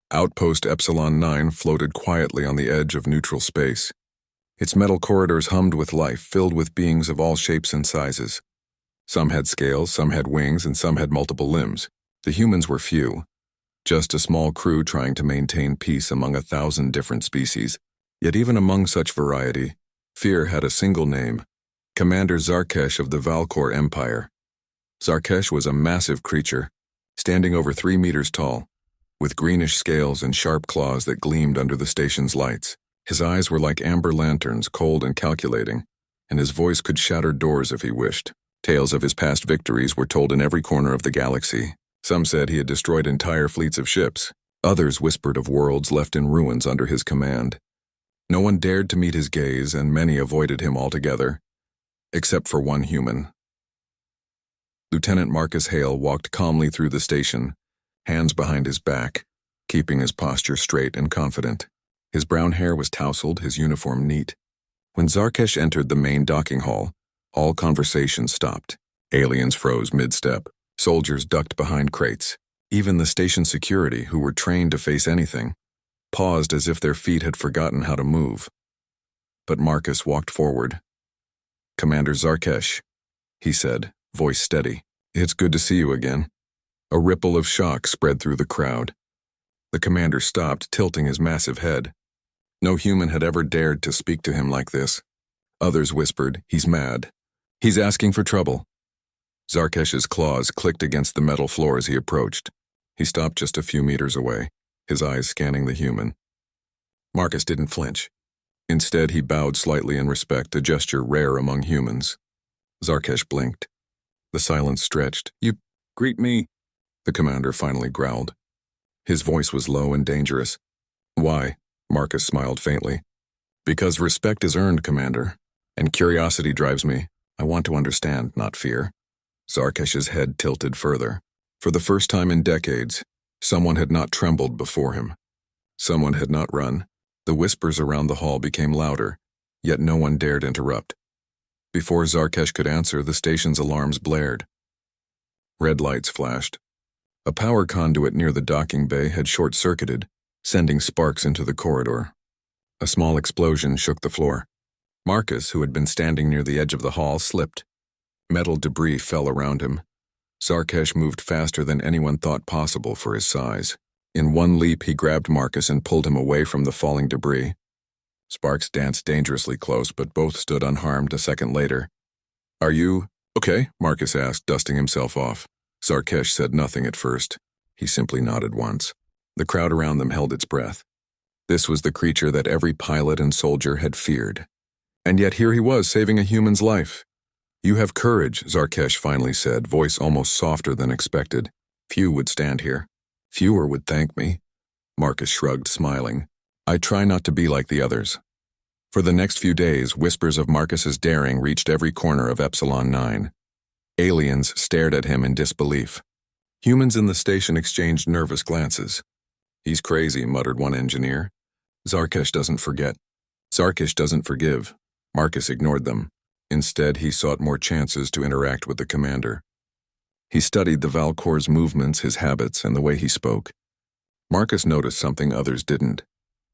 Outpost Epsilon 9 floated quietly on the edge of neutral space. Its metal corridors hummed with life, filled with beings of all shapes and sizes. Some had scales, some had wings, and some had multiple limbs. The humans were few, just a small crew trying to maintain peace among 1,000 different species. Yet even among such variety, fear had a single name: Commander Zarkesh of the Valkor Empire. Zarkesh was a massive creature, standing over 3 meters tall, with greenish scales and sharp claws that gleamed under the station's lights. His eyes were like amber lanterns, cold and calculating, and his voice could shatter doors if he wished. Tales of his past victories were told in every corner of the galaxy. Some said he had destroyed entire fleets of ships. Others whispered of worlds left in ruins under his command. No one dared to meet his gaze, and many avoided him altogether, except for one human. Lieutenant Marcus Hale walked calmly through the station, hands behind his back, keeping his posture straight and confident. His brown hair was tousled, his uniform neat. When Zarkesh entered the main docking hall, all conversation stopped. Aliens froze mid-step. Soldiers ducked behind crates. Even the station security, who were trained to face anything, paused as if their feet had forgotten how to move. But Marcus walked forward. "Commander Zarkesh," he said, voice steady. "It's good to see you again." A ripple of shock spread through the crowd. The commander stopped, tilting his massive head. No human had ever dared to speak to him like this. Others whispered, "He's mad. He's asking for trouble." Zarkesh's claws clicked against the metal floor as he approached. He stopped just a few meters away, his eyes scanning the human. Marcus didn't flinch. Instead, he bowed slightly in respect, a gesture rare among humans. Zarkesh blinked. The silence stretched. "You greet me," the commander finally growled. His voice was low and dangerous. "Why?" Marcus smiled faintly. "Because respect is earned, Commander, and curiosity drives me. I want to understand, not fear." Zarkesh's head tilted further. For the first time in decades, someone had not trembled before him. Someone had not run. The whispers around the hall became louder, yet no one dared interrupt. Before Zarkesh could answer, the station's alarms blared. Red lights flashed. A power conduit near the docking bay had short-circuited, sending sparks into the corridor. A small explosion shook the floor. Marcus, who had been standing near the edge of the hall, slipped. Metal debris fell around him. Zarkesh moved faster than anyone thought possible for his size. In one leap, he grabbed Marcus and pulled him away from the falling debris. Sparks danced dangerously close, but both stood unharmed a second later. "Are you okay?" Marcus asked, dusting himself off. Zarkesh said nothing at first. He simply nodded once. The crowd around them held its breath. This was the creature that every pilot and soldier had feared. And yet here he was, saving a human's life. "You have courage," Zarkesh finally said, voice almost softer than expected. "Few would stand here. Fewer would thank me." Marcus shrugged, smiling. "I try not to be like the others." For the next few days, whispers of Marcus's daring reached every corner of Epsilon 9. Aliens stared at him in disbelief. Humans in the station exchanged nervous glances. "He's crazy," muttered one engineer. "Zarkesh doesn't forget. Zarkesh doesn't forgive." Marcus ignored them. Instead, he sought more chances to interact with the commander. He studied the Valkor's movements, his habits, and the way he spoke. Marcus noticed something others didn't.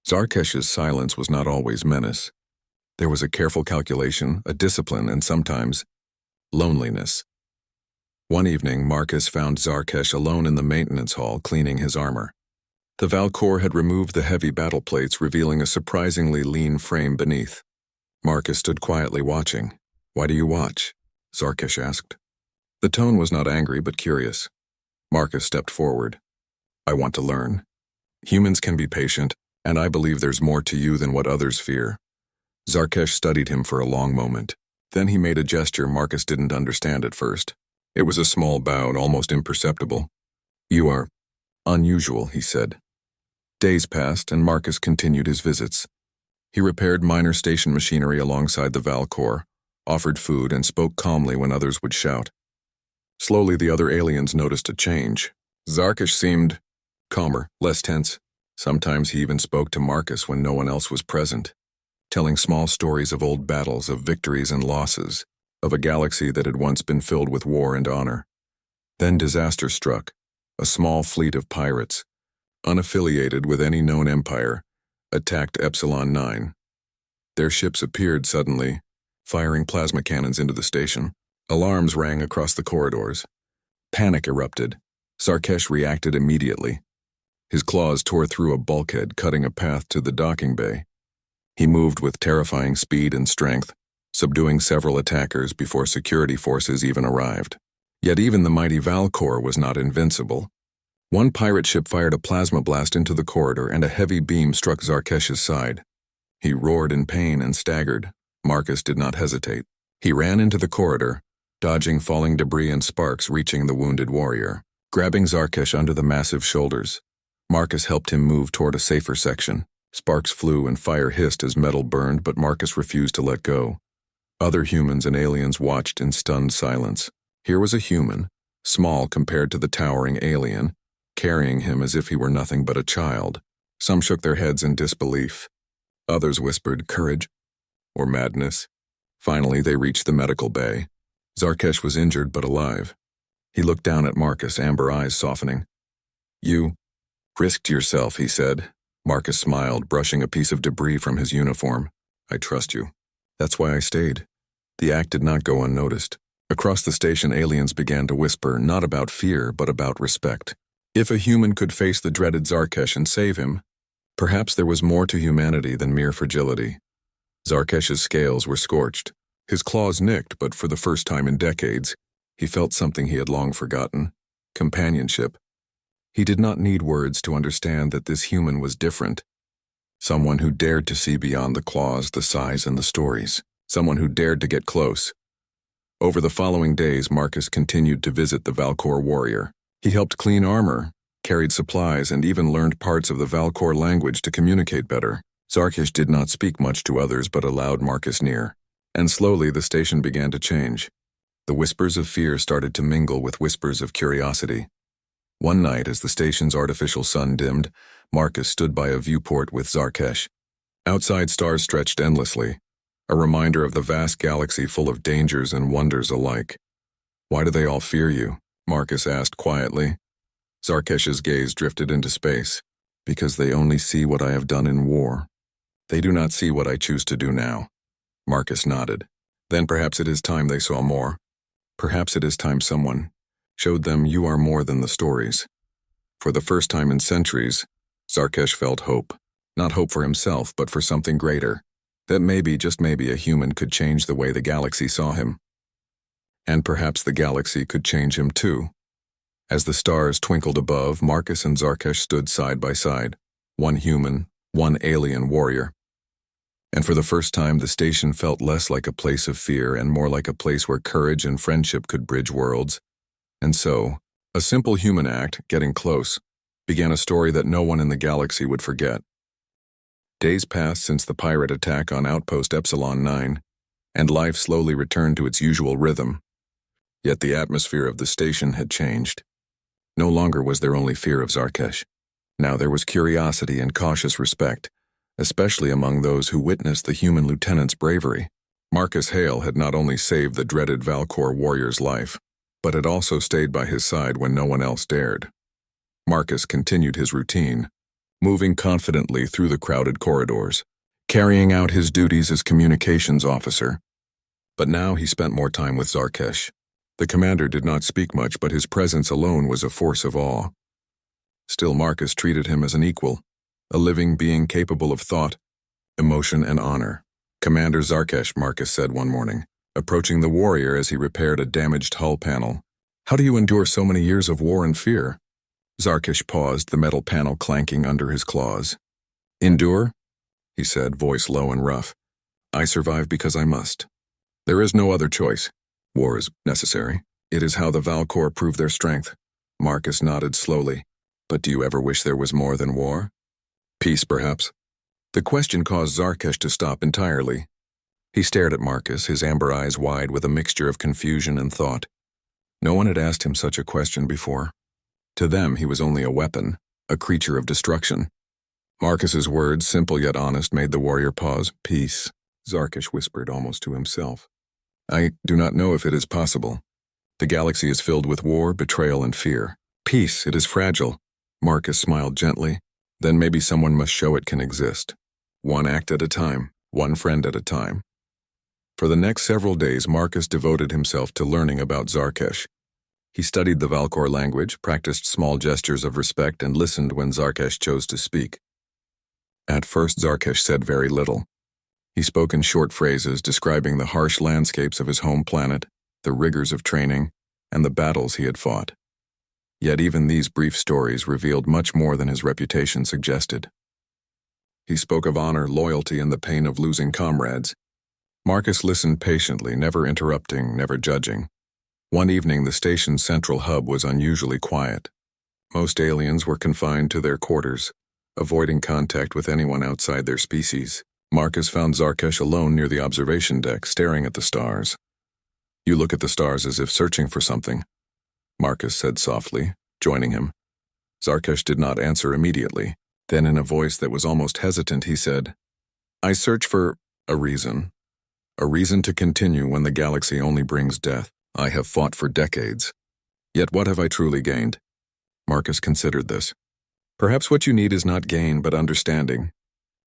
Zarkesh's silence was not always menace. There was a careful calculation, a discipline, and sometimes loneliness. One evening, Marcus found Zarkesh alone in the maintenance hall, cleaning his armor. The Valkor had removed the heavy battle plates, revealing a surprisingly lean frame beneath. Marcus stood quietly watching. "Why do you watch?" Zarkesh asked. The tone was not angry, but curious. Marcus stepped forward. "I want to learn. Humans can be patient, and I believe there's more to you than what others fear." Zarkesh studied him for a long moment. Then he made a gesture Marcus didn't understand at first. It was a small bow, almost imperceptible. "You are unusual," he said. Days passed, and Marcus continued his visits. He repaired minor station machinery alongside the Valkor, offered food, and spoke calmly when others would shout. Slowly, the other aliens noticed a change. Zarkesh seemed calmer, less tense. Sometimes he even spoke to Marcus when no one else was present, telling small stories of old battles, of victories and losses, of a galaxy that had once been filled with war and honor. Then disaster struck. A small fleet of pirates, unaffiliated with any known empire, attacked Epsilon 9. Their ships appeared suddenly, firing plasma cannons into the station. Alarms rang across the corridors. Panic erupted. Zarkesh reacted immediately. His claws tore through a bulkhead, cutting a path to the docking bay. He moved with terrifying speed and strength, subduing several attackers before security forces even arrived. Yet even the mighty Valkor was not invincible. One pirate ship fired a plasma blast into the corridor, and a heavy beam struck Zarkesh's side. He roared in pain and staggered. Marcus did not hesitate. He ran into the corridor, dodging falling debris and sparks, reaching the wounded warrior. Grabbing Zarkesh under the massive shoulders, Marcus helped him move toward a safer section. Sparks flew and fire hissed as metal burned, but Marcus refused to let go. Other humans and aliens watched in stunned silence. Here was a human, small compared to the towering alien, carrying him as if he were nothing but a child. Some shook their heads in disbelief. Others whispered courage or madness. Finally, they reached the medical bay. Zarkesh was injured but alive. He looked down at Marcus, amber eyes softening. "You risked yourself," he said. Marcus smiled, brushing a piece of debris from his uniform. "I trust you. That's why I stayed." The act did not go unnoticed. Across the station, aliens began to whisper, not about fear, but about respect. If a human could face the dreaded Zarkesh and save him, perhaps there was more to humanity than mere fragility. Zarkesh's scales were scorched, his claws nicked, but for the first time in decades, he felt something he had long forgotten: companionship. He did not need words to understand that this human was different. Someone who dared to see beyond the claws, the size, and the stories. Someone who dared to get close. Over the following days, Marcus continued to visit the Valkor warrior. He helped clean armor, carried supplies, and even learned parts of the Valkor language to communicate better. Zarkesh did not speak much to others but allowed Marcus near. And slowly the station began to change. The whispers of fear started to mingle with whispers of curiosity. One night, as the station's artificial sun dimmed, Marcus stood by a viewport with Zarkesh. Outside, stars stretched endlessly, a reminder of the vast galaxy full of dangers and wonders alike. "Why do they all fear you?" Marcus asked quietly. Zarkesh's gaze drifted into space. "Because they only see what I have done in war. They do not see what I choose to do now." Marcus nodded. "Then perhaps it is time they saw more. Perhaps it is time someone showed them you are more than the stories." For the first time in centuries, Zarkesh felt hope. Not hope for himself, but for something greater. That maybe, just maybe, a human could change the way the galaxy saw him. And perhaps the galaxy could change him too. As the stars twinkled above, Marcus and Zarkesh stood side by side. One human, one alien warrior. And for the first time, the station felt less like a place of fear and more like a place where courage and friendship could bridge worlds. And so, a simple human act, getting close, began a story that no one in the galaxy would forget. Days passed since the pirate attack on Outpost Epsilon 9, and life slowly returned to its usual rhythm. Yet the atmosphere of the station had changed. No longer was there only fear of Zarkesh. Now there was curiosity and cautious respect, especially among those who witnessed the human lieutenant's bravery. Marcus Hale had not only saved the dreaded Valkor warrior's life, but had also stayed by his side when no one else dared. Marcus continued his routine, moving confidently through the crowded corridors, carrying out his duties as communications officer. But now he spent more time with Zarkesh. The commander did not speak much, but his presence alone was a force of awe. Still, Marcus treated him as an equal, a living being capable of thought, emotion, and honor. "Commander Zarkesh," Marcus said one morning, approaching the warrior as he repaired a damaged hull panel. "How do you endure so many years of war and fear?" Zarkesh paused, the metal panel clanking under his claws. "Endure?" he said, voice low and rough. "I survive because I must. There is no other choice. War is necessary. It is how the Valkor prove their strength." Marcus nodded slowly. "But do you ever wish there was more than war? Peace, perhaps?" The question caused Zarkesh to stop entirely. He stared at Marcus, his amber eyes wide with a mixture of confusion and thought. No one had asked him such a question before. To them, he was only a weapon, a creature of destruction. Marcus's words, simple yet honest, made the warrior pause. "Peace," Zarkesh whispered almost to himself. "I do not know if it is possible. The galaxy is filled with war, betrayal, and fear. Peace, it is fragile." Marcus smiled gently. Then maybe someone must show it can exist. One act at a time, one friend at a time. For the next several days, Marcus devoted himself to learning about Zarkesh. He studied the Valkor language, practiced small gestures of respect, and listened when Zarkesh chose to speak. At first, Zarkesh said very little. He spoke in short phrases describing the harsh landscapes of his home planet, the rigors of training, and the battles he had fought. Yet even these brief stories revealed much more than his reputation suggested. He spoke of honor, loyalty, and the pain of losing comrades. Marcus listened patiently, never interrupting, never judging. One evening, the station's central hub was unusually quiet. Most aliens were confined to their quarters, avoiding contact with anyone outside their species. Marcus found Zarkesh alone near the observation deck, staring at the stars. "You look at the stars as if searching for something," Marcus said softly, joining him. Zarkesh did not answer immediately. Then in a voice that was almost hesitant, he said, "I search for a reason. A reason to continue when the galaxy only brings death. I have fought for decades. Yet what have I truly gained?" Marcus considered this. "Perhaps what you need is not gain, but understanding.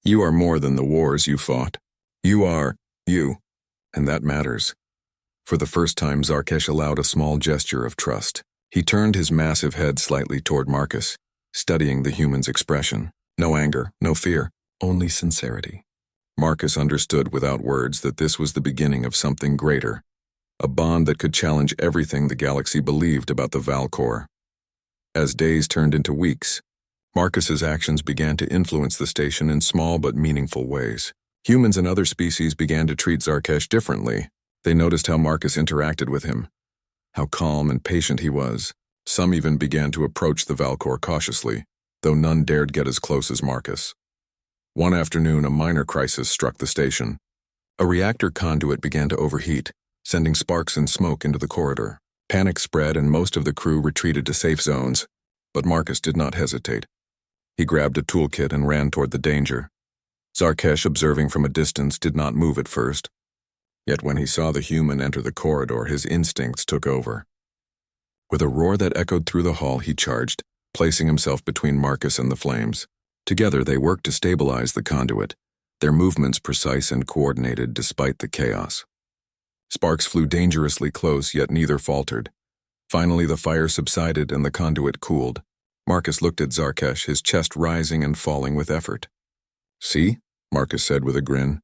You are more than the wars you fought. You are you, and that matters." For the first time, Zarkesh allowed a small gesture of trust. He turned his massive head slightly toward Marcus, studying the human's expression. No anger, no fear, only sincerity. Marcus understood without words that this was the beginning of something greater, a bond that could challenge everything the galaxy believed about the Valkor. As days turned into weeks, Marcus's actions began to influence the station in small but meaningful ways. Humans and other species began to treat Zarkesh differently. They noticed how Marcus interacted with him, how calm and patient he was. Some even began to approach the Valkor cautiously, though none dared get as close as Marcus. One afternoon, a minor crisis struck the station. A reactor conduit began to overheat, sending sparks and smoke into the corridor. Panic spread and most of the crew retreated to safe zones, but Marcus did not hesitate. He grabbed a toolkit and ran toward the danger. Zarkesh, observing from a distance, did not move at first. Yet when he saw the human enter the corridor, his instincts took over. With a roar that echoed through the hall, he charged, placing himself between Marcus and the flames. Together they worked to stabilize the conduit, their movements precise and coordinated despite the chaos. Sparks flew dangerously close, yet neither faltered. Finally the fire subsided and the conduit cooled. Marcus looked at Zarkesh, his chest rising and falling with effort. "See?" Marcus said with a grin.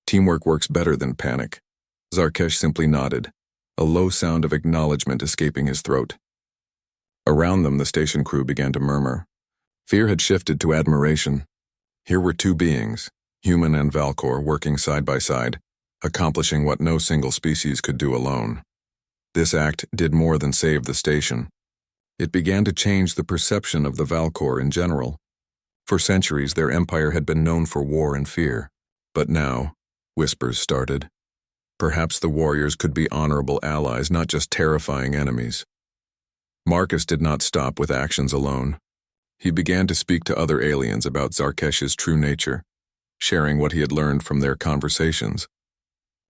"Teamwork works better than panic." Zarkesh simply nodded, a low sound of acknowledgement escaping his throat. Around them, the station crew began to murmur. Fear had shifted to admiration. Here were two beings, human and Valkor, working side by side, accomplishing what no single species could do alone. This act did more than save the station. It began to change the perception of the Valkor in general. For centuries, their empire had been known for war and fear. But now, whispers started. Perhaps the warriors could be honorable allies, not just terrifying enemies. Marcus did not stop with actions alone. He began to speak to other aliens about Zarkesh's true nature, sharing what he had learned from their conversations.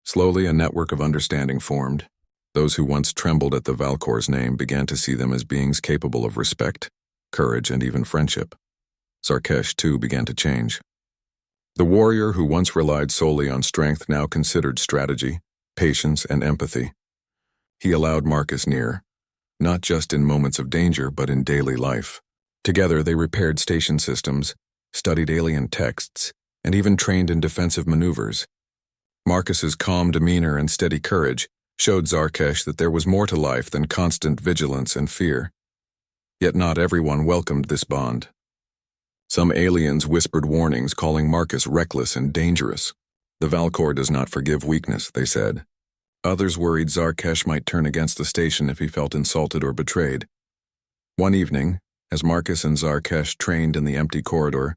Slowly, a network of understanding formed. Those who once trembled at the Valkor's name began to see them as beings capable of respect, courage, and even friendship. Zarkesh, too, began to change. The warrior who once relied solely on strength now considered strategy, patience, and empathy. He allowed Marcus near, not just in moments of danger, but in daily life. Together, they repaired station systems, studied alien texts, and even trained in defensive maneuvers. Marcus's calm demeanor and steady courage showed Zarkesh that there was more to life than constant vigilance and fear. Yet not everyone welcomed this bond. Some aliens whispered warnings, calling Marcus reckless and dangerous. The Valkor does not forgive weakness, they said. Others worried Zarkesh might turn against the station if he felt insulted or betrayed. One evening, as Marcus and Zarkesh trained in the empty corridor,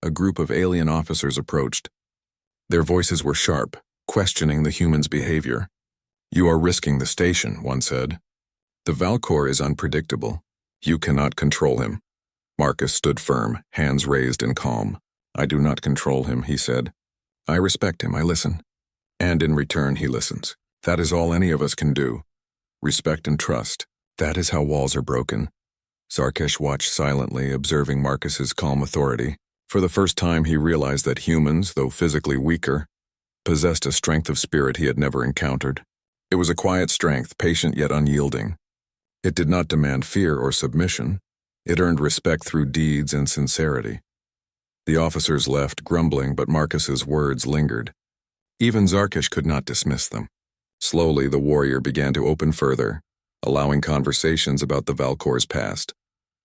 a group of alien officers approached. Their voices were sharp, questioning the human's behavior. "You are risking the station," one said. "The Valkor is unpredictable. You cannot control him." Marcus stood firm, hands raised and calm. "I do not control him," he said. "I respect him, I listen. And in return he listens. That is all any of us can do. Respect and trust. That is how walls are broken." Zarkesh watched silently, observing Marcus's calm authority. For the first time, he realized that humans, though physically weaker, possessed a strength of spirit he had never encountered. It was a quiet strength, patient yet unyielding. It did not demand fear or submission. It earned respect through deeds and sincerity. The officers left, grumbling, but Marcus's words lingered. Even Zarkesh could not dismiss them. Slowly, the warrior began to open further, allowing conversations about the Valkor's past,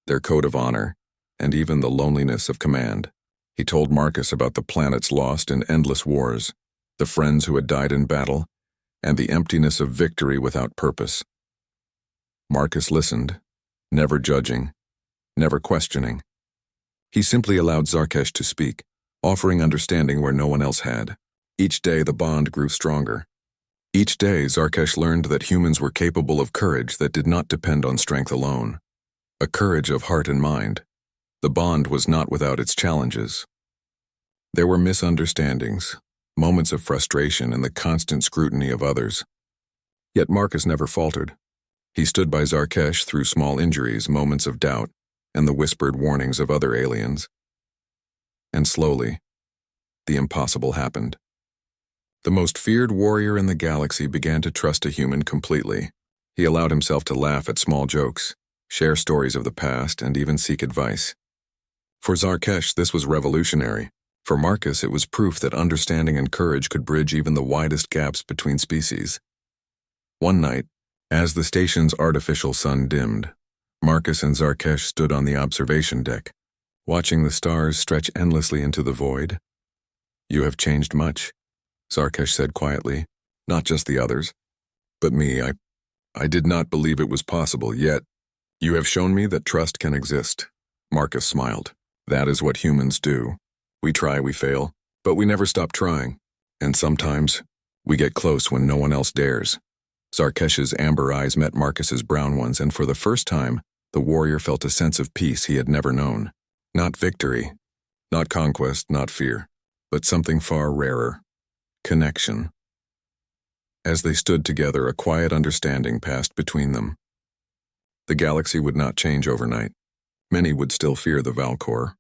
their code of honor, and even the loneliness of command. He told Marcus about the planets lost in endless wars, the friends who had died in battle, and the emptiness of victory without purpose. Marcus listened, never judging, never questioning. He simply allowed Zarkesh to speak, offering understanding where no one else had. Each day the bond grew stronger. Each day Zarkesh learned that humans were capable of courage that did not depend on strength alone. A courage of heart and mind. The bond was not without its challenges. There were misunderstandings, moments of frustration, and the constant scrutiny of others. Yet Marcus never faltered. He stood by Zarkesh through small injuries, moments of doubt, and the whispered warnings of other aliens. And slowly, the impossible happened. The most feared warrior in the galaxy began to trust a human completely. He allowed himself to laugh at small jokes, share stories of the past, and even seek advice. For Zarkesh, this was revolutionary. For Marcus, it was proof that understanding and courage could bridge even the widest gaps between species. One night, as the station's artificial sun dimmed, Marcus and Zarkesh stood on the observation deck, watching the stars stretch endlessly into the void. "You have changed much," Zarkesh said quietly. "Not just the others, but me. I did not believe it was possible, yet you have shown me that trust can exist." Marcus smiled. "That is what humans do. We try, we fail, but we never stop trying. And sometimes, we get close when no one else dares." Zarkesh's amber eyes met Marcus's brown ones, and for the first time, the warrior felt a sense of peace he had never known. Not victory, not conquest, not fear, but something far rarer. Connection. As they stood together, a quiet understanding passed between them. The galaxy would not change overnight. Many would still fear the Valkor.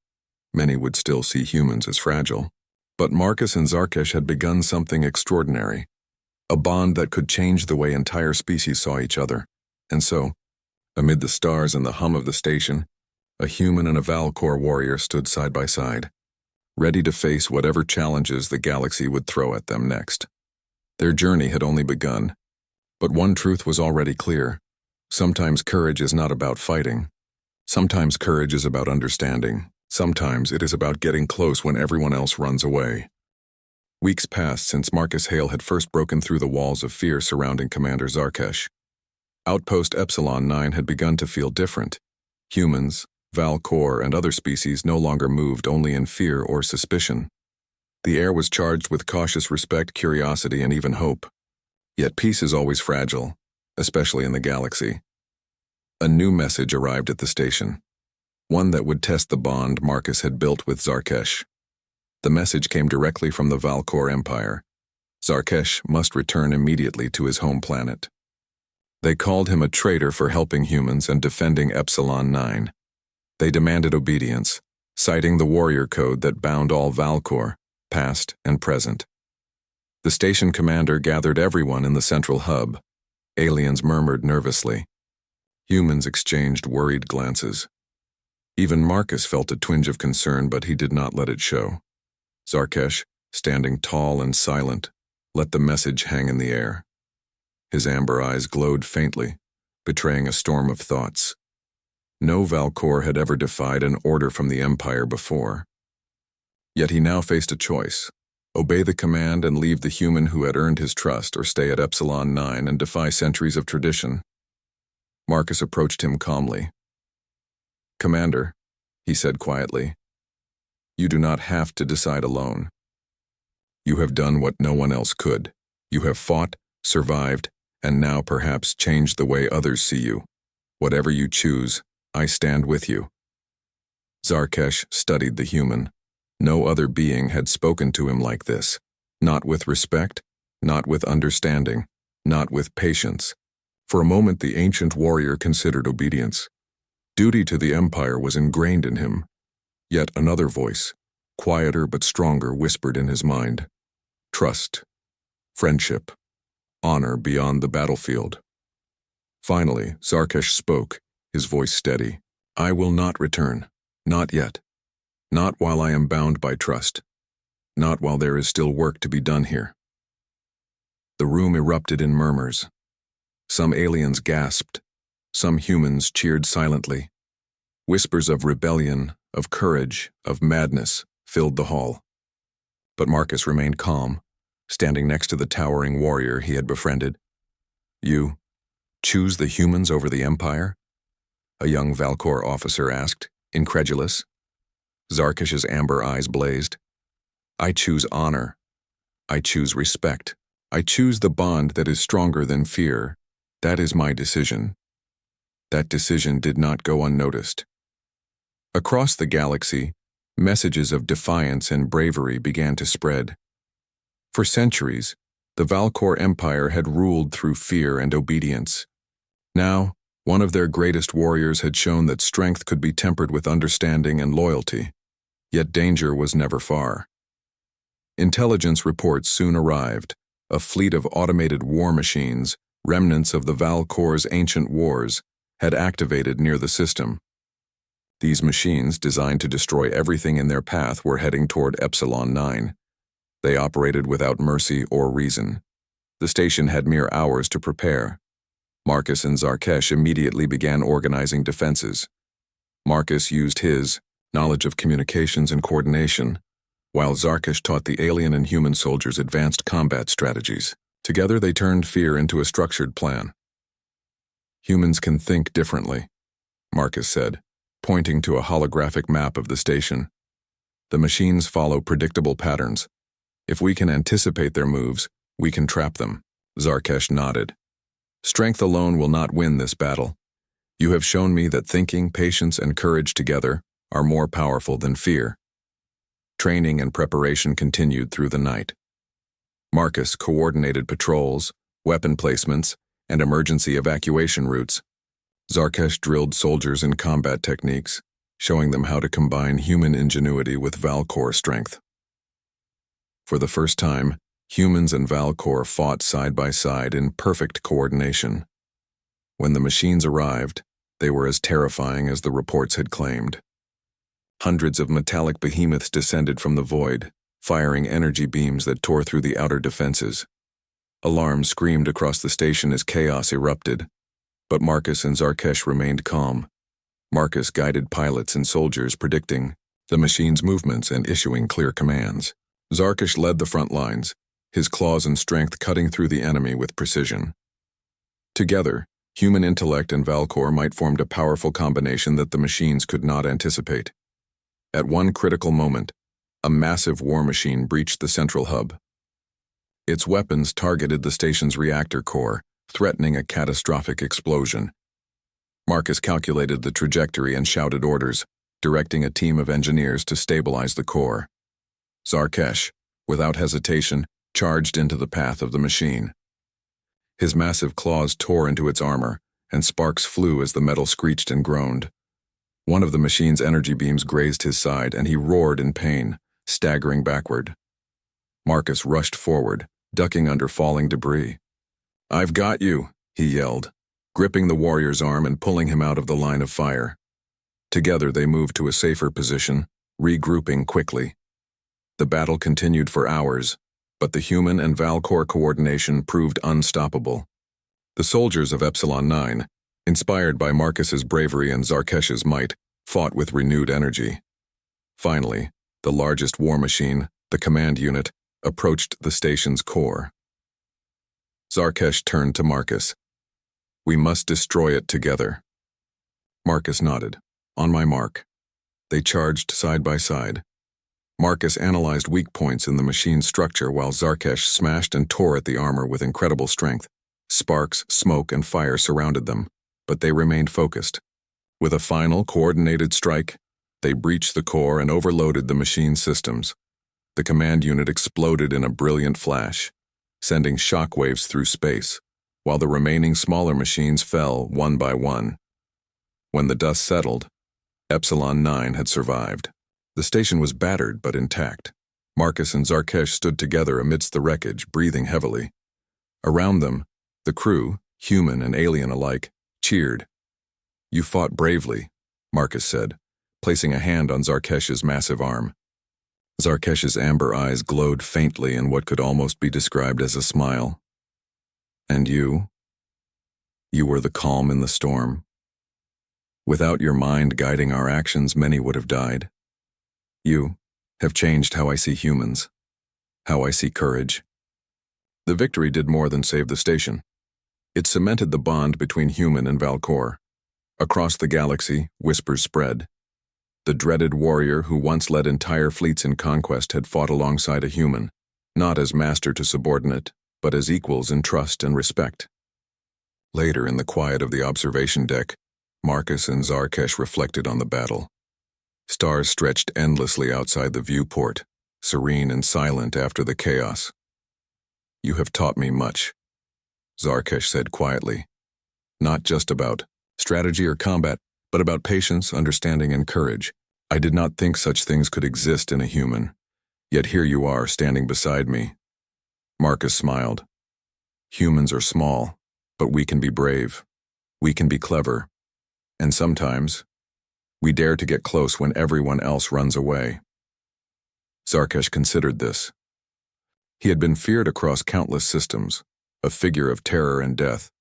Many would still see humans as fragile. But Marcus and Zarkesh had begun something extraordinary. A bond that could change the way entire species saw each other. And so, amid the stars and the hum of the station, a human and a Valkor warrior stood side by side, ready to face whatever challenges the galaxy would throw at them next. Their journey had only begun, but one truth was already clear. Sometimes courage is not about fighting. Sometimes courage is about understanding. Sometimes it is about getting close when everyone else runs away. Weeks passed since Marcus Hale had first broken through the walls of fear surrounding Commander Zarkesh. Outpost Epsilon 9 had begun to feel different. Humans, Valkor, and other species no longer moved only in fear or suspicion. The air was charged with cautious respect, curiosity, and even hope. Yet peace is always fragile, especially in the galaxy. A new message arrived at the station, one that would test the bond Marcus had built with Zarkesh. The message came directly from the Valkor Empire. Zarkesh must return immediately to his home planet. They called him a traitor for helping humans and defending Epsilon 9. They demanded obedience, citing the warrior code that bound all Valkor, past and present. The station commander gathered everyone in the central hub. Aliens murmured nervously. Humans exchanged worried glances. Even Marcus felt a twinge of concern, but he did not let it show. Zarkesh, standing tall and silent, let the message hang in the air. His amber eyes glowed faintly, betraying a storm of thoughts. No Valkor had ever defied an order from the Empire before. Yet he now faced a choice: obey the command and leave the human who had earned his trust, or stay at Epsilon 9 and defy centuries of tradition. Marcus approached him calmly. "Commander," he said quietly, "you do not have to decide alone. You have done what no one else could. You have fought, survived, and now perhaps changed the way others see you. Whatever you choose, I stand with you." Zarkesh studied the human. No other being had spoken to him like this. Not with respect, not with understanding, not with patience. For a moment the ancient warrior considered obedience. Duty to the Empire was ingrained in him. Yet another voice, quieter but stronger, whispered in his mind. Trust, friendship, honor beyond the battlefield. Finally, Zarkesh spoke, his voice steady. I will not return. Not yet. Not while I am bound by trust. Not while there is still work to be done here. The room erupted in murmurs. Some aliens gasped. Some humans cheered silently. Whispers of rebellion, of courage, of madness filled the hall. But Marcus remained calm, standing next to the towering warrior he had befriended. You choose the humans over the Empire? A young Valkor officer asked, incredulous. Zarkesh's amber eyes blazed. I choose honor. I choose respect. I choose the bond that is stronger than fear. That is my decision. That decision did not go unnoticed. Across the galaxy, messages of defiance and bravery began to spread. For centuries, the Valkor Empire had ruled through fear and obedience. Now, one of their greatest warriors had shown that strength could be tempered with understanding and loyalty. Yet danger was never far. Intelligence reports soon arrived, a fleet of automated war machines, remnants of the Valkor's ancient wars, had activated near the system. These machines, designed to destroy everything in their path, were heading toward Epsilon 9. They operated without mercy or reason. The station had mere hours to prepare. Marcus and Zarkesh immediately began organizing defenses. Marcus used his knowledge of communications and coordination, while Zarkesh taught the alien and human soldiers advanced combat strategies. Together they turned fear into a structured plan. Humans can think differently, Marcus said, pointing to a holographic map of the station. The machines follow predictable patterns. If we can anticipate their moves, we can trap them. Zarkesh nodded. Strength alone will not win this battle. You have shown me that thinking, patience, and courage together are more powerful than fear. Training and preparation continued through the night. Marcus coordinated patrols, weapon placements, and emergency evacuation routes. Zarkesh drilled soldiers in combat techniques, showing them how to combine human ingenuity with Valkor strength. For the first time, humans and Valkor fought side by side in perfect coordination. When the machines arrived, they were as terrifying as the reports had claimed. Hundreds of metallic behemoths descended from the void, firing energy beams that tore through the outer defenses. Alarms screamed across the station as chaos erupted, but Marcus and Zarkesh remained calm. Marcus guided pilots and soldiers, predicting the machine's movements and issuing clear commands. Zarkesh led the front lines, his claws and strength cutting through the enemy with precision. Together, human intellect and Valkor might form a powerful combination that the machines could not anticipate. At one critical moment, a massive war machine breached the central hub. Its weapons targeted the station's reactor core, threatening a catastrophic explosion. Marcus calculated the trajectory and shouted orders, directing a team of engineers to stabilize the core. Zarkesh, without hesitation, charged into the path of the machine. His massive claws tore into its armor, and sparks flew as the metal screeched and groaned. One of the machine's energy beams grazed his side, and he roared in pain, staggering backward. Marcus rushed forward, ducking under falling debris. "I've got you," he yelled, gripping the warrior's arm and pulling him out of the line of fire. Together they moved to a safer position, regrouping quickly. The battle continued for hours, but the human and Valkor coordination proved unstoppable. The soldiers of Epsilon 9, inspired by Marcus's bravery and Zarkesh's might, fought with renewed energy. Finally, the largest war machine, the command unit, approached the station's core. Zarkesh turned to Marcus. "We must destroy it together." Marcus nodded. "On my mark." They charged side by side. Marcus analyzed weak points in the machine's structure while Zarkesh smashed and tore at the armor with incredible strength. Sparks, smoke, and fire surrounded them, but they remained focused. With a final, coordinated strike, they breached the core and overloaded the machine's systems. The command unit exploded in a brilliant flash, sending shockwaves through space, while the remaining smaller machines fell one by one. When the dust settled, Epsilon 9 had survived. The station was battered but intact. Marcus and Zarkesh stood together amidst the wreckage, breathing heavily. Around them, the crew, human and alien alike, cheered. "You fought bravely," Marcus said, placing a hand on Zarkesh's massive arm. Zarkesh's amber eyes glowed faintly in what could almost be described as a smile. "And you? You were the calm in the storm. Without your mind guiding our actions, many would have died. You have changed how I see humans, how I see courage." The victory did more than save the station. It cemented the bond between human and Valcor. Across the galaxy, whispers spread. The dreaded warrior who once led entire fleets in conquest had fought alongside a human, not as master to subordinate, but as equals in trust and respect. Later, in the quiet of the observation deck, Marcus and Zarkesh reflected on the battle. Stars stretched endlessly outside the viewport, serene and silent after the chaos. "You have taught me much," Zarkesh said quietly. "Not just about strategy or combat, but about patience, understanding, and courage. I did not think such things could exist in a human. Yet here you are, standing beside me." Marcus smiled. "Humans are small, but we can be brave. We can be clever. And sometimes, we dare to get close when everyone else runs away." Zarkesh considered this. He had been feared across countless systems, a figure of terror and death.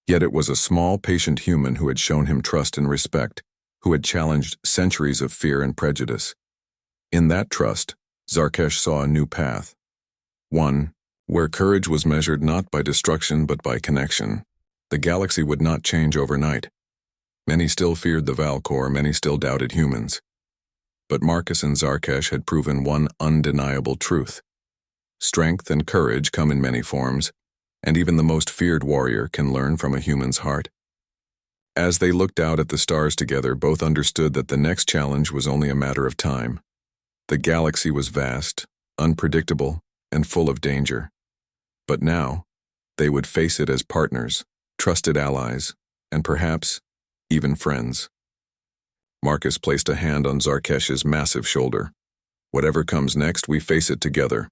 Yet it was a small, patient human who had shown him trust and respect, who had challenged centuries of fear and prejudice. In that trust, Zarkesh saw a new path. One where courage was measured not by destruction but by connection. The galaxy would not change overnight. Many still feared the Valcor, many still doubted humans. But Marcus and Zarkesh had proven one undeniable truth. Strength and courage come in many forms, and even the most feared warrior can learn from a human's heart. As they looked out at the stars together, both understood that the next challenge was only a matter of time. The galaxy was vast, unpredictable, and full of danger. But now, they would face it as partners, trusted allies, and perhaps even friends. Marcus placed a hand on Zarkesh's massive shoulder. "Whatever comes next, we face it together.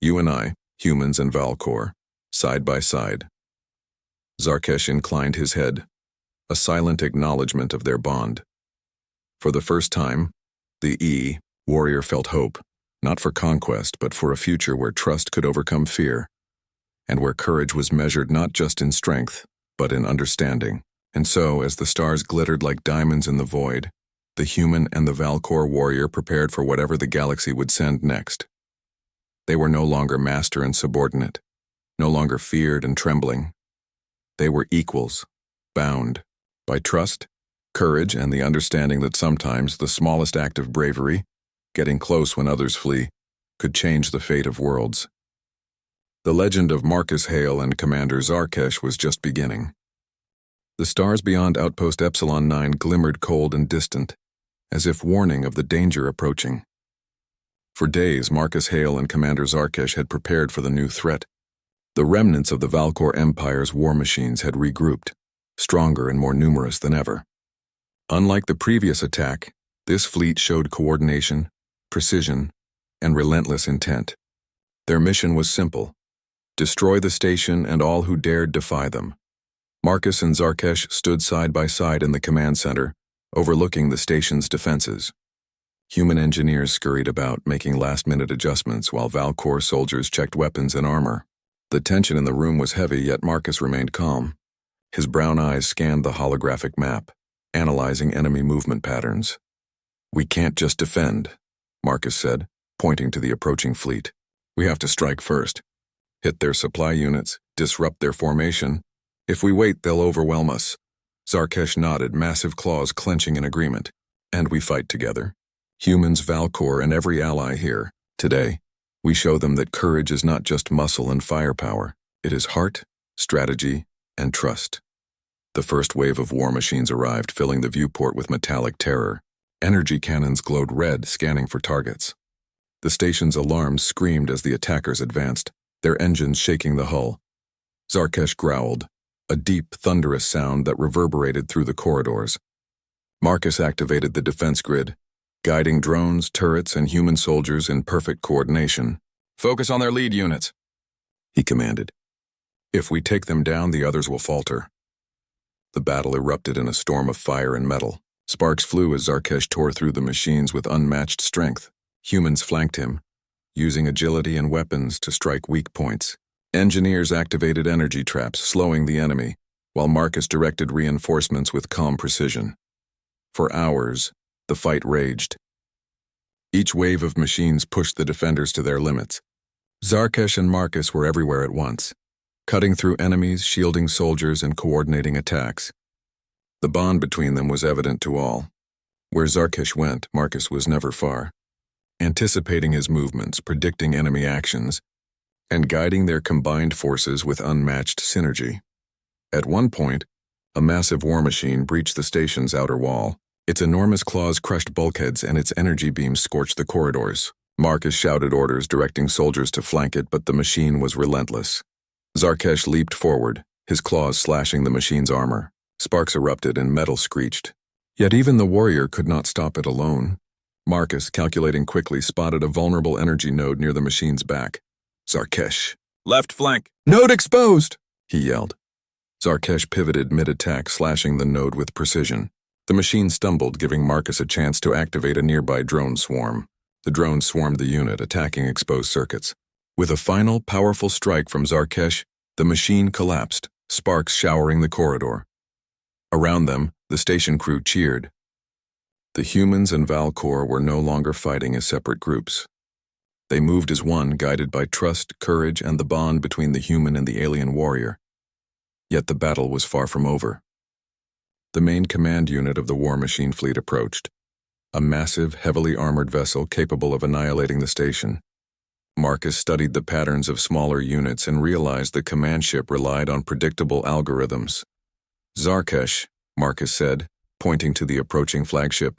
You and I, humans and Valcor, side by side." Zarkesh inclined his head, a silent acknowledgement of their bond. For the first time, the warrior felt hope, not for conquest, but for a future where trust could overcome fear, and where courage was measured not just in strength, but in understanding. And so, as the stars glittered like diamonds in the void, the human and the Valcor warrior prepared for whatever the galaxy would send next. They were no longer master and subordinate, no longer feared and trembling. They were equals, bound by trust, courage, and the understanding that sometimes the smallest act of bravery, getting close when others flee, could change the fate of worlds. The legend of Marcus Hale and Commander Zarkesh was just beginning. The stars beyond Outpost Epsilon 9 glimmered cold and distant, as if warning of the danger approaching. For days, Marcus Hale and Commander Zarkesh had prepared for the new threat. The remnants of the Valcor Empire's war machines had regrouped, stronger and more numerous than ever. Unlike the previous attack, this fleet showed coordination, precision, and relentless intent. Their mission was simple: destroy the station and all who dared defy them. Marcus and Zarkesh stood side by side in the command center, overlooking the station's defenses. Human engineers scurried about, making last-minute adjustments, while Valcor soldiers checked weapons and armor. The tension in the room was heavy, yet Marcus remained calm. His brown eyes scanned the holographic map, analyzing enemy movement patterns. "We can't just defend," Marcus said, pointing to the approaching fleet. "We have to strike first. Hit their supply units, disrupt their formation. If we wait, they'll overwhelm us." Zarkesh nodded, massive claws clenching in agreement. "And we fight together. Humans, Valcor, and every ally here. Today, we show them that courage is not just muscle and firepower. It is heart, strategy, and trust." The first wave of war machines arrived, filling the viewport with metallic terror. Energy cannons glowed red, scanning for targets. The station's alarms screamed as the attackers advanced, their engines shaking the hull. Zarkesh growled, a deep, thunderous sound that reverberated through the corridors. Marcus activated the defense grid, guiding drones, turrets, and human soldiers in perfect coordination. "Focus on their lead units," he commanded. "If we take them down, the others will falter." The battle erupted in a storm of fire and metal. Sparks flew as Zarkesh tore through the machines with unmatched strength. Humans flanked him, using agility and weapons to strike weak points. Engineers activated energy traps, slowing the enemy, while Marcus directed reinforcements with calm precision. For hours, the fight raged. Each wave of machines pushed the defenders to their limits. Zarkesh and Marcus were everywhere at once, cutting through enemies, shielding soldiers, and coordinating attacks. The bond between them was evident to all. Where Zarkesh went, Marcus was never far, anticipating his movements, predicting enemy actions, and guiding their combined forces with unmatched synergy. At one point, a massive war machine breached the station's outer wall. Its enormous claws crushed bulkheads and its energy beams scorched the corridors. Marcus shouted orders directing soldiers to flank it, but the machine was relentless. Zarkesh leaped forward, his claws slashing the machine's armor. Sparks erupted and metal screeched. Yet even the warrior could not stop it alone. Marcus, calculating quickly, spotted a vulnerable energy node near the machine's back. "Zarkesh, left flank! Node exposed!" he yelled. Zarkesh pivoted mid-attack, slashing the node with precision. The machine stumbled, giving Marcus a chance to activate a nearby drone swarm. The drone swarmed the unit, attacking exposed circuits. With a final, powerful strike from Zarkesh, the machine collapsed, sparks showering the corridor. Around them, the station crew cheered. The humans and Valcor were no longer fighting as separate groups. They moved as one, guided by trust, courage, and the bond between the human and the alien warrior. Yet the battle was far from over. The main command unit of the war machine fleet approached, a massive, heavily armored vessel capable of annihilating the station. Marcus studied the patterns of smaller units and realized the command ship relied on predictable algorithms. "Zarkesh," Marcus said, pointing to the approaching flagship,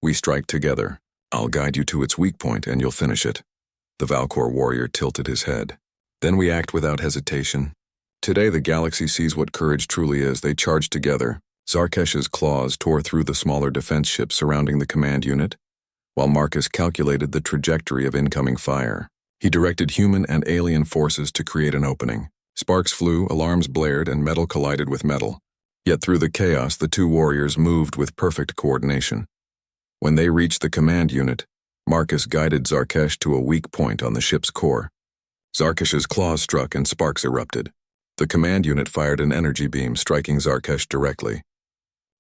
"we strike together. I'll guide you to its weak point and you'll finish it." The Valcor warrior tilted his head. "Then we act without hesitation. Today the galaxy sees what courage truly is." They charged together. Zarkesh's claws tore through the smaller defense ships surrounding the command unit, while Marcus calculated the trajectory of incoming fire. He directed human and alien forces to create an opening. Sparks flew, alarms blared, and metal collided with metal. Yet through the chaos, the two warriors moved with perfect coordination. When they reached the command unit, Marcus guided Zarkesh to a weak point on the ship's core. Zarkesh's claws struck and sparks erupted. The command unit fired an energy beam, striking Zarkesh directly.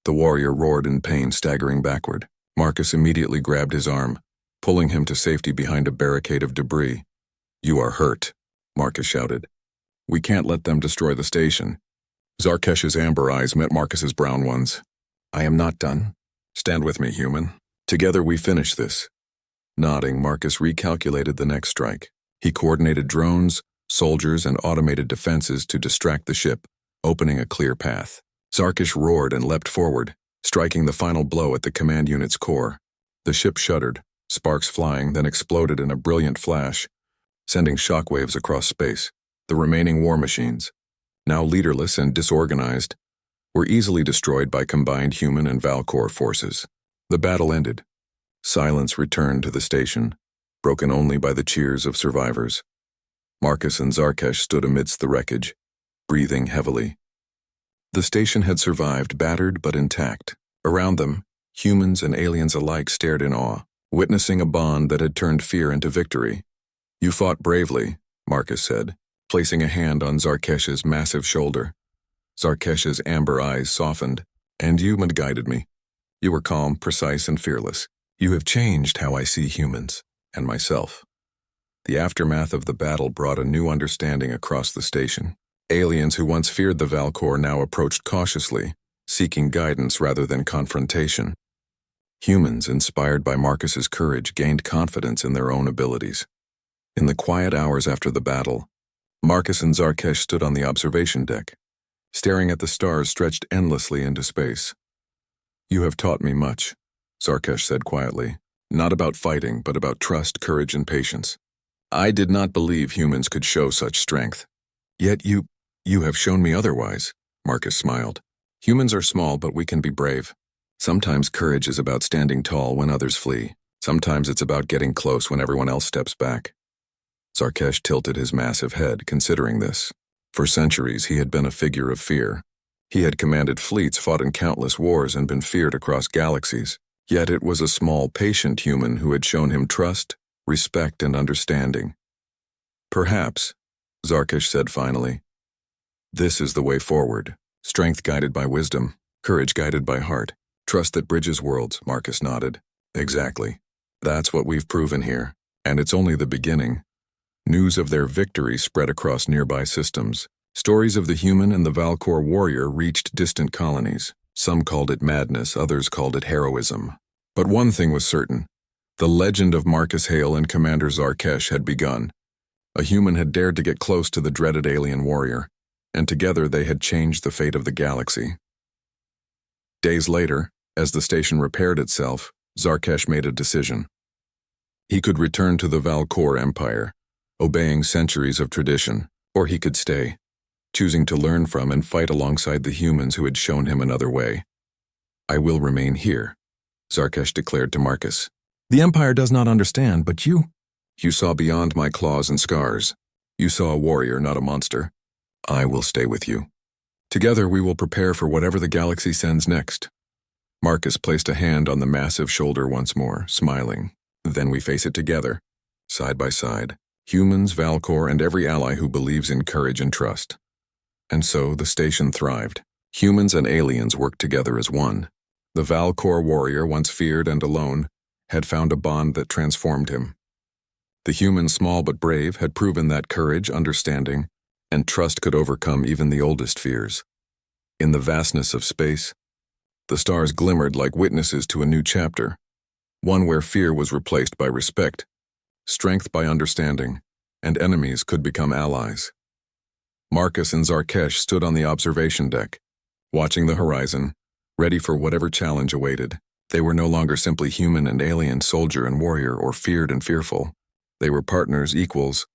The warrior roared in pain, staggering backward. Marcus immediately grabbed his arm, pulling him to safety behind a barricade of debris. "You are hurt," Marcus shouted. "We can't let them destroy the station." Zarkesh's amber eyes met Marcus's brown ones. "I am not done. Stand with me, human. Together we finish this." Nodding, Marcus recalculated the next strike. He coordinated drones, soldiers, and automated defenses to distract the ship, opening a clear path. Zarkesh roared and leapt forward, striking the final blow at the command unit's core. The ship shuddered, sparks flying, then exploded in a brilliant flash, sending shockwaves across space. The remaining war machines, now leaderless and disorganized, were easily destroyed by combined human and Valcor forces. The battle ended. Silence returned to the station, broken only by the cheers of survivors. Marcus and Zarkesh stood amidst the wreckage, breathing heavily. The station had survived, battered but intact. Around them, humans and aliens alike stared in awe, witnessing a bond that had turned fear into victory. "You fought bravely," Marcus said, placing a hand on Zarkesh's massive shoulder. Zarkesh's amber eyes softened. "And you guided me. You were calm, precise, and fearless. You have changed how I see humans, and myself." The aftermath of the battle brought a new understanding across the station. Aliens who once feared the Valcor now approached cautiously, seeking guidance rather than confrontation. Humans, inspired by Marcus's courage, gained confidence in their own abilities. In the quiet hours after the battle, Marcus and Zarkesh stood on the observation deck, staring at the stars stretched endlessly into space. "You have taught me much," Zarkesh said quietly. "Not about fighting, but about trust, courage, and patience. I did not believe humans could show such strength. Yet you have shown me otherwise," Marcus smiled. "Humans are small, but we can be brave. Sometimes courage is about standing tall when others flee. Sometimes it's about getting close when everyone else steps back. Zarkesh tilted his massive head, considering this. For centuries, he had been a figure of fear. He had commanded fleets, fought in countless wars, and been feared across galaxies. Yet it was a small, patient human who had shown him trust, respect, and understanding. Perhaps, Zarkesh said finally, this is the way forward. Strength guided by wisdom, courage guided by heart, trust that bridges worlds, Marcus nodded. Exactly. That's what we've proven here, and it's only the beginning. News of their victory spread across nearby systems. Stories of the human and the Valkor warrior reached distant colonies. Some called it madness, others called it heroism. But one thing was certain. The legend of Marcus Hale and Commander Zarkesh had begun. A human had dared to get close to the dreaded alien warrior, and together they had changed the fate of the galaxy. Days later, as the station repaired itself, Zarkesh made a decision. He could return to the Valkor Empire, obeying centuries of tradition, or he could stay, choosing to learn from and fight alongside the humans who had shown him another way. I will remain here, Zarkesh declared to Marcus. The Empire does not understand, but you saw beyond my claws and scars. You saw a warrior, not a monster. I will stay with you. Together we will prepare for whatever the galaxy sends next. Marcus placed a hand on the massive shoulder once more, smiling. Then we face it together, side by side. Humans, Valkor, and every ally who believes in courage and trust. And so the station thrived. Humans and aliens worked together as one. The Valkor warrior, once feared and alone, had found a bond that transformed him. The human, small but brave, had proven that courage, understanding, and trust could overcome even the oldest fears. In the vastness of space, the stars glimmered like witnesses to a new chapter, one where fear was replaced by respect, strength by understanding, and enemies could become allies. Marcus and Zarkesh stood on the observation deck, watching the horizon, ready for whatever challenge awaited. They were no longer simply human and alien, soldier and warrior, or feared and fearful. They were partners, equals,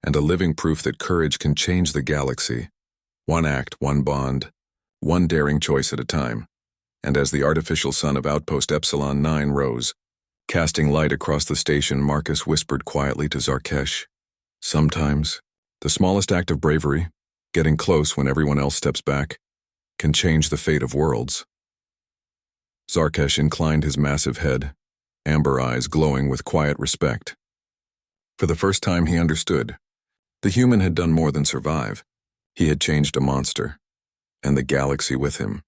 and a living proof that courage can change the galaxy. One act, one bond, one daring choice at a time. And as the artificial sun of Outpost Epsilon 9 rose, casting light across the station, Marcus whispered quietly to Zarkesh, sometimes, the smallest act of bravery, getting close when everyone else steps back, can change the fate of worlds. Zarkesh inclined his massive head, amber eyes glowing with quiet respect. For the first time he understood. The human had done more than survive. He had changed a monster, and the galaxy with him.